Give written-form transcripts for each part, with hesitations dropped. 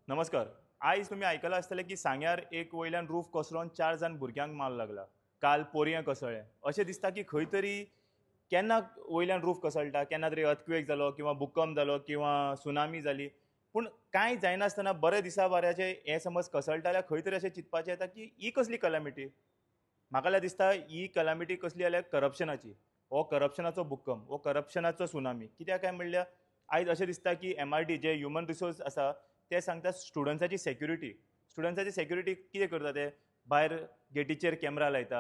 नमस्कार. आयज तुम्ही आयकलां आसतलें की सांग्यार एक वयल्यान रूफ कोसळोन 4 जाण भुरग्यांक मार लागला. काल पोरयां कोसळ्ळें. अशें दिसता की खंय तरी केन्ना वयल्यान रूफ कोसळटा, केन्ना तरी अर्थक्वेक जालो किंवा भुकंप जालो किंवा सुनामी जाली. पूण कांय जायनासतना बरे दिसा बऱ्याचें हें समज कोसळटा जाल्यार खंय तरी अशें चिंतपाचें येता की ही कसली कलॅमिटी. म्हाका जाल्यार दिसता ही कलॅमिटी कसली जाल्यार करप्शनाची. हो करप्शनाचो भुकंप, हो करप्शनाचो सुनामी. कित्याक काय म्हणल्यार आयज अशें दिसता की MRT जे ह्युमन रिसोर्स आसा ते सांगता स्टुडंट्साची सेक्युरिटी. स्टुडंट्साची सेक्युरिटी कितें करता ते? भायर गेटीचेर कॅमेरा लायता,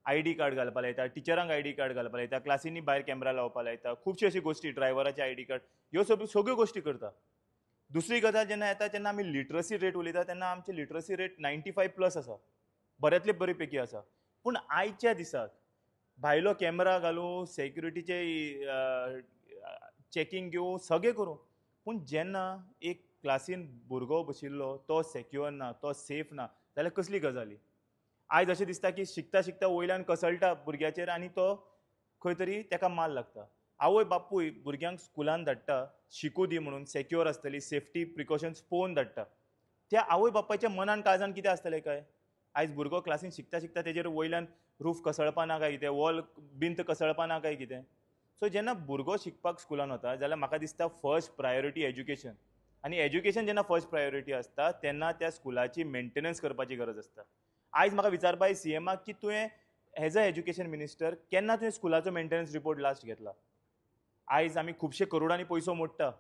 आयडी कार्ड घालपाक लायता, टिचरांक आयडी कार्ड घालपाक लायता, क्लासींनी भायर कॅमेरा लावपाक लायता, खुबशी अशी गोश्टी ड्रायव्हराचे आयडी कार्ड ह्यो सगळ्यो गोश्टी करता. दुसरी गजाल जेन्ना येता तेन्ना आमी लिटरसी रेट उलयता तेन्ना आमची लिटरसी रेट 95+ आसा. बऱ्यांतले बरे पैकी आसा. पूण आयच्या दिसाक भायलो कॅमेरा घालूं, सेक्युरिटीचे चॅकींग घेवं, सगळें करूं. पूण जेन्ना एक क्लासीन भुरगो बशिल्लो तो सेक्युअर ना, तो सेफ ना, जाल्यार कसली गजाली. आयज अशें दिसता की शिकता शिकता वयल्यान कोसळटा भुरग्याचेर आनी तो खंय तरी ताका मार लागता. आवय बापूय भुरग्यांक स्कुलान धाडटा शिकूं दी म्हणून सेक्युअर आसतली, सेफ्टी प्रिकॉशन्स पळोवन धाडटा. त्या आवय बापायच्या मनान काळजान कितें आसतलें काय? आयज भुरगो क्लासीन शिकता शिकता तेजेर वयल्यान रूफ कोसळपा ना काय कितें, वॉल भिंत कोसळपा ना काय कितें. सो जेन्ना भुरगो शिकपाक स्कुलान वता जाल्यार म्हाका दिसता फर्स्ट प्रायोरिटी एज्युकेशन. आनी एज्युकेशन जेन्ना फर्स्ट प्रायोरिटी आसता तेन्ना त्या स्कुलाची मेंटेनन्स करपाची गरज आसता. आयज म्हाका विचारपा जाय CMक की तुवें एज अ एज्युकेशन मिनिस्टर केन्ना तुवें स्कुलाचो मेंटेनन्स रिपोर्ट लास्ट घेतला? आयज आमी खुबशे करोडांनी पयसो मोडटा.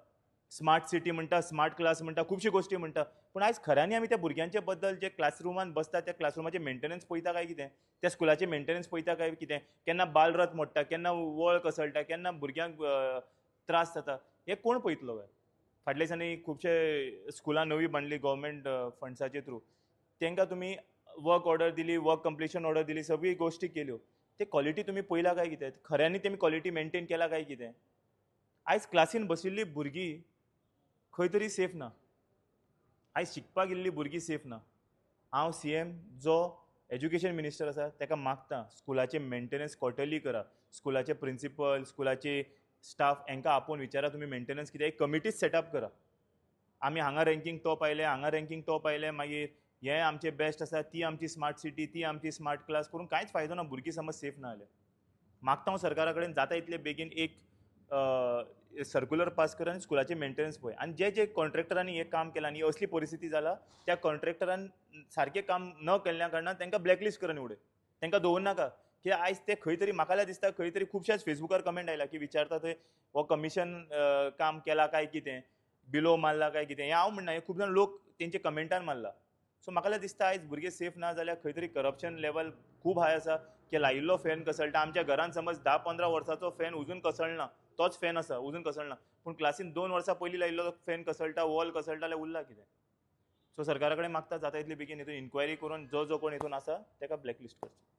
स्मार्ट सिटी म्हणटा, स्मार्ट क्लास म्हणटा, खुबशी गोश्टी म्हणटा. पूण आयज खऱ्यांनी आमी त्या भुरग्यांचे बद्दल जे क्लासरुमान बसता त्या क्लासरुमाचे मेंटेनन्स पळयता काय कितें? त्या स्कुलाचे मेंटेनन्स पळयता काय कितें? केन्ना बालरथ मोडटा, केन्ना वळ कोसळटा, केन्ना भुरग्यांक त्रास जाता, हें कोण पळयतलो काय? फाटल्या दिसांनी खुबशे स्कुलां नवीं बांदली गव्हर्मेंट फंड्साचे थ्रू. तांकां तुमी वर्क ऑर्डर दिली, वर्क कंप्लिशन ऑर्डर दिली, सगळी गोश्टी केल्यो. ते क्वॉलिटी तुमी पळयला काय कितें? खऱ्यांनी तेमी क्वॉलिटी मेंटेन केला काय कितें? आयज क्लासीन बशिल्लीं भुरगीं खंय तरी सेफ ना. आयज शिकपाक गेल्लीं भुरगीं सेफ ना. हांव CM जो एज्युकेशन मिनिस्टर आसा ताका मागता स्कुलाचे मेंटेनन्स क्वॉर्टरली करा. स्कुलाचे प्रिंसिपल, स्कुलाचे स्टाफ हांकां आपोवन विचारा तुमी मेंटेनन्स कितें एक कमिटीज सेटअप करा. आमी हांगा रँकींग टॉप आयले, हांगा रँकींग टॉप आयले, मागीर हें आमचे बेस्ट आसा, ती आमची स्मार्ट सिटी, ती आमची स्मार्ट क्लास करून कांयच फायदो ना भुरगीं समज सेफ ना जाल्यार. मागता हांव सरकारा कडेन जाता इतले बेगीन एक सर्क्युलर पास कर आनी स्कुलाचे मेंटेनन्स पळय. आनी जे जे कॉन्ट्रॅक्टरांनी हें काम केलां आनी असली परिस्थिती जाला त्या कॉन्ट्रॅक्टरान सारकें काम न केल्ल्या कारणान तांकां ब्लॅकलिस्ट करा निवडय. तांकां दवरनाका. कित्याक आयज ते खंय तरी म्हाका जाल्यार दिसता खंय तरी खुबशाच फेसबुकार कमेंट आयला की विचारता थंय हो कमिशन काम केला काय कितें, बिलो मारला काय कितें. हें हांव म्हणना, हें खूब जाण लोक तेंचे कमेंटान मारला. सो म्हाका जाल्यार दिसता आयज भुरगे सेफ ना जाल्यार खंय तरी करप्शन लेवल खूब हाय आसा की लायिल्लो फॅन कोसळटा. आमच्या घरान समज 10-15 वर्साचो फॅन अजून कोसळना, तोच फॅन आसा अजून कोसळना. पूण क्लासीन 2 वर्सां पयलीं लायिल्लो फॅन कोसळटा, वॉल कोसळटा जाल्यार उरला कितें? सो सरकारा कडेन मागता जाता तितले बेगीन हितून इन्क्वायरी करून जो कोण हितून आसा ताका ब्लॅकलिस्ट करचें.